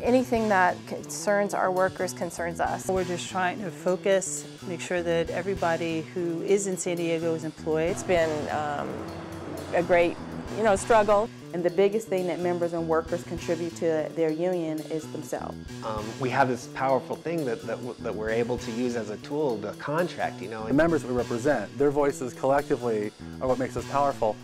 Anything that concerns our workers concerns us. We're just trying to focus, make sure that everybody who is in San Diego is employed. It's been a great, struggle. And the biggest thing that members and workers contribute to their union is themselves. We have this powerful thing that we're able to use as a tool, the contract, The members we represent, their voices collectively are what makes us powerful.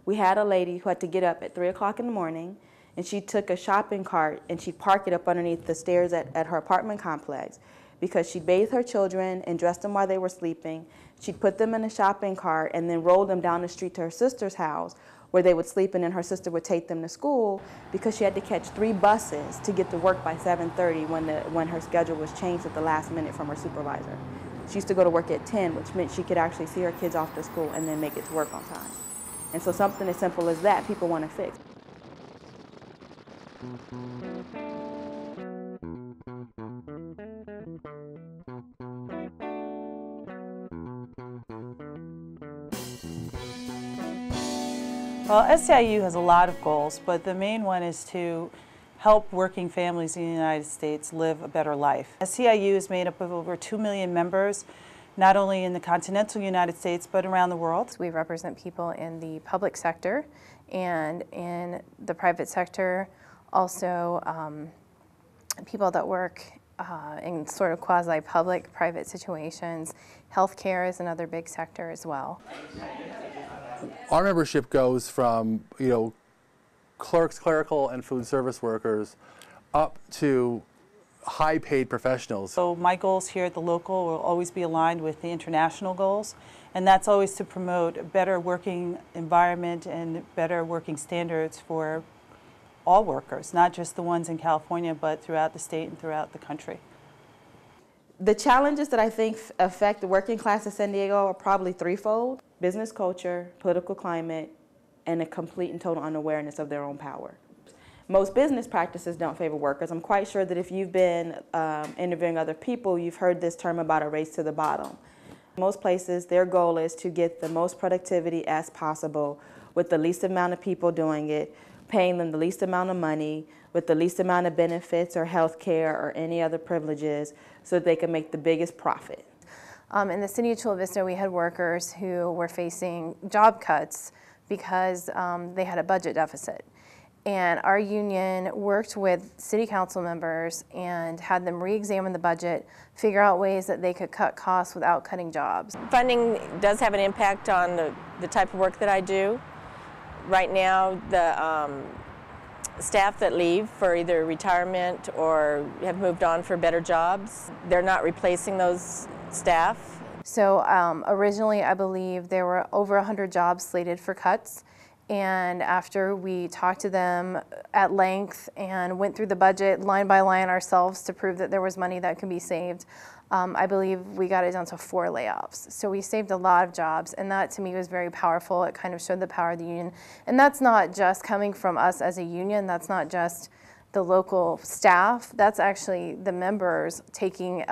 We had a lady who had to get up at 3 o'clock in the morning, and she took a shopping cart and she parked it up underneath the stairs at her apartment complex because she bathed her children and dressed them while they were sleeping. She'd put them in a shopping cart and then rolled them down the street to her sister's house where they would sleep, and then her sister would take them to school because she had to catch 3 buses to get to work by 7:30 when her schedule was changed at the last minute from her supervisor. She used to go to work at 10, which meant she could actually see her kids off to school and then make it to work on time. And so something as simple as that, people want to fix. Well, SEIU has a lot of goals, but the main one is to help working families in the United States live a better life. SEIU is made up of over 2 million members, not only in the continental United States, but around the world. We represent people in the public sector and in the private sector, also people that work in sort of quasi-public private situations. Healthcare is another big sector as well. Our membership goes from, clerks, clerical, and food service workers up to high-paid professionals. So my goals here at the local will always be aligned with the international goals, and that's always to promote a better working environment and better working standards for all workers, not just the ones in California, but throughout the state and throughout the country. The challenges that I think affect the working class of San Diego are probably threefold: business culture, political climate, and a complete and total unawareness of their own power. Most business practices don't favor workers. I'm quite sure that if you've been interviewing other people, you've heard this term about a race to the bottom. Most places, their goal is to get the most productivity as possible with the least amount of people doing it, paying them the least amount of money, with the least amount of benefits or health care or any other privileges so that they can make the biggest profit. In the city of Chula Vista, we had workers who were facing job cuts because they had a budget deficit. And our union worked with city council members and had them re-examine the budget, figure out ways that they could cut costs without cutting jobs. Funding does have an impact on the type of work that I do. Right now, the staff that leave for either retirement or have moved on for better jobs, they're not replacing those staff. So originally, I believe there were over 100 jobs slated for cuts. And after we talked to them at length and went through the budget line by line ourselves to prove that there was money that could be saved, I believe we got it down to 4 layoffs. So we saved a lot of jobs, and that to me was very powerful. It kind of showed the power of the union. And that's not just coming from us as a union, that's not just the local staff, that's actually the members taking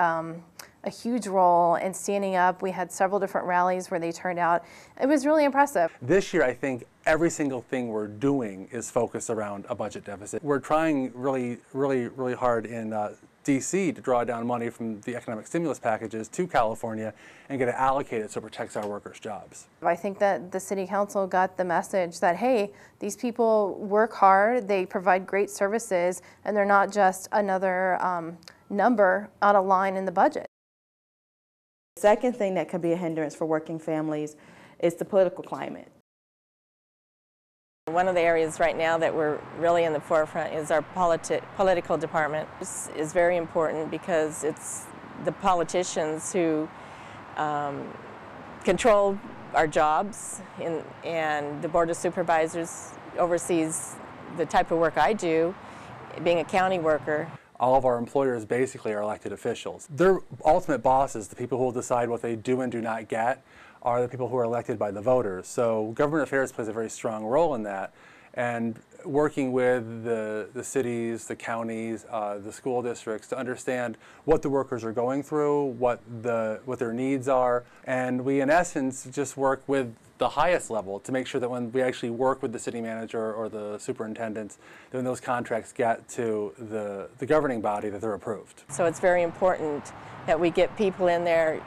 a huge role in standing up. We had several different rallies where they turned out. It was really impressive. This year, I think every single thing we're doing is focused around a budget deficit. We're trying really hard in DC to draw down money from the economic stimulus packages to California and get it allocated so it protects our workers' jobs. I think that the city council got the message that, hey, these people work hard, they provide great services, and they're not just another number on a line in the budget. The second thing that can be a hindrance for working families is the political climate. One of the areas right now that we're really in the forefront is our political department. This is very important because it's the politicians who control our jobs, and the Board of Supervisors oversees the type of work I do, being a county worker. All of our employers basically are elected officials. Their ultimate bosses, the people who will decide what they do and do not get, are the people who are elected by the voters. So government affairs plays a very strong role in that. and working with the cities, the counties, the school districts to understand what the workers are going through, what their needs are, and we in essence just work with the highest level to make sure that when we actually work with the city manager or the superintendents, that when those contracts get to the governing body, that they're approved. So it's very important that we get people in there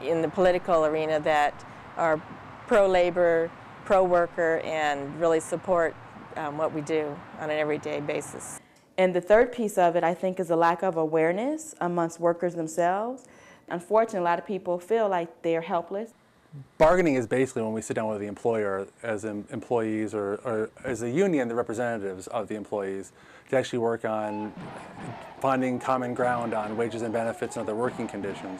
in the political arena that are pro-labor, pro-worker, and really support what we do on an everyday basis. And the third piece of it, I think, is a lack of awareness amongst workers themselves. Unfortunately, a lot of people feel like they're helpless. Bargaining is basically when we sit down with the employer as employees or as a union, the representatives of the employees, to actually work on finding common ground on wages and benefits and other working conditions.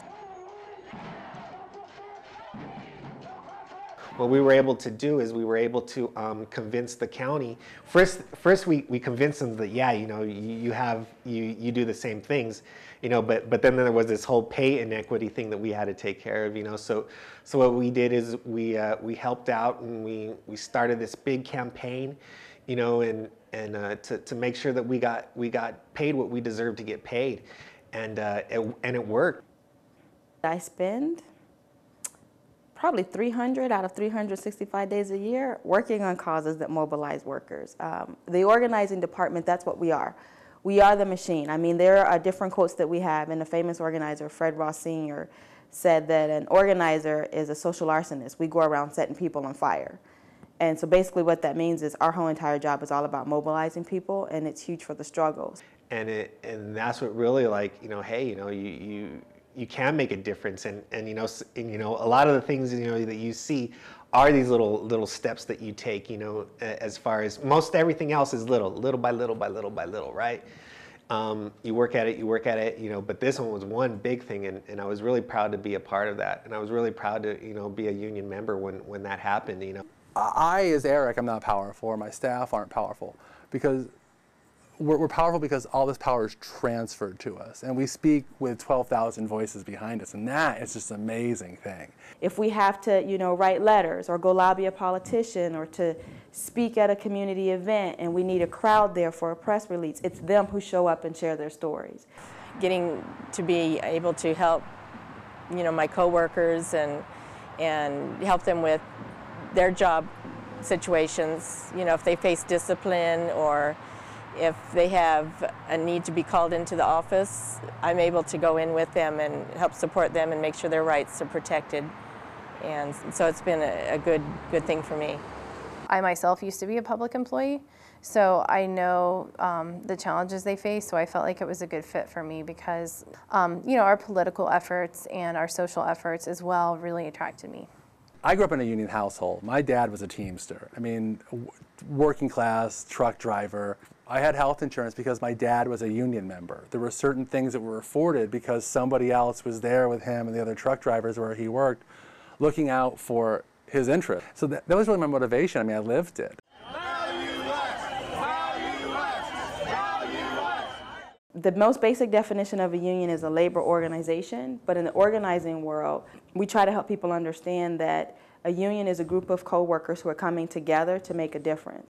What we were able to do is we were able to convince the county. First we convinced them that, yeah, you know, you do the same things, you know, but then there was this whole pay inequity thing that we had to take care of, you know. So what we did is we helped out, and we started this big campaign, you know, and to make sure that we got paid what we deserved to get paid, and it worked. I spend probably 300 out of 365 days a year working on causes that mobilize workers. The organizing department, that's what we are. We are the machine. I mean, there are different quotes that we have, and the famous organizer, Fred Ross Sr., said that an organizer is a social arsonist. We go around setting people on fire. And so basically what that means is our whole entire job is all about mobilizing people, and it's huge for the struggles. And that's what really, like, you know, hey, you know, you can make a difference, and you know a lot of the things, you know, that you see are these little steps that you take, you know, as far as most everything else is little by little, right? You work at it, you know, but this one was one big thing, and I was really proud to be a part of that, and I was really proud to, you know, be a union member when that happened, you know. I, as Eric, I'm not powerful, or my staff aren't powerful, because we're powerful because all this power is transferred to us, and we speak with 12,000 voices behind us, and that is just an amazing thing. If we have to, you know, write letters or go lobby a politician or to speak at a community event and we need a crowd there for a press release, it's them who show up and share their stories. Getting to be able to help, you know, my coworkers and help them with their job situations, you know, if they face discipline or if they have a need to be called into the office, I'm able to go in with them and help support them and make sure their rights are protected. And so it's been a good thing for me. I myself used to be a public employee, so I know the challenges they face, so I felt like it was a good fit for me because you know, our political efforts and our social efforts as well really attracted me. I grew up in a union household. My dad was a Teamster. I mean, working class, truck driver. I had health insurance because my dad was a union member. There were certain things that were afforded because somebody else was there with him and the other truck drivers where he worked, looking out for his interest. So that was really my motivation. I mean, I lived it. The most basic definition of a union is a labor organization, but in the organizing world, we try to help people understand that a union is a group of co-workers who are coming together to make a difference.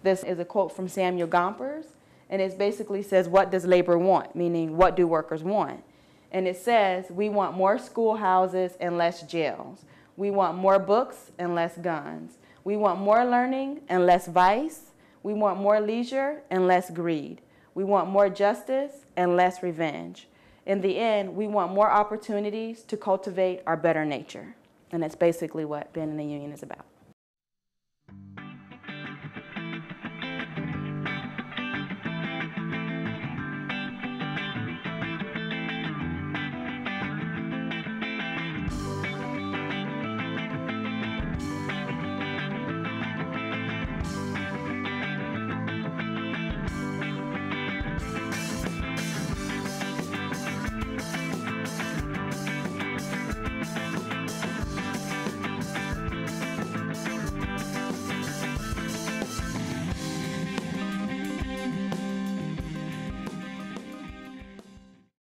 This is a quote from Samuel Gompers, and it basically says, what does labor want? Meaning, what do workers want? And it says, we want more schoolhouses and less jails. We want more books and less guns. We want more learning and less vice. We want more leisure and less greed. We want more justice and less revenge. In the end, we want more opportunities to cultivate our better nature. And that's basically what being in a union is about.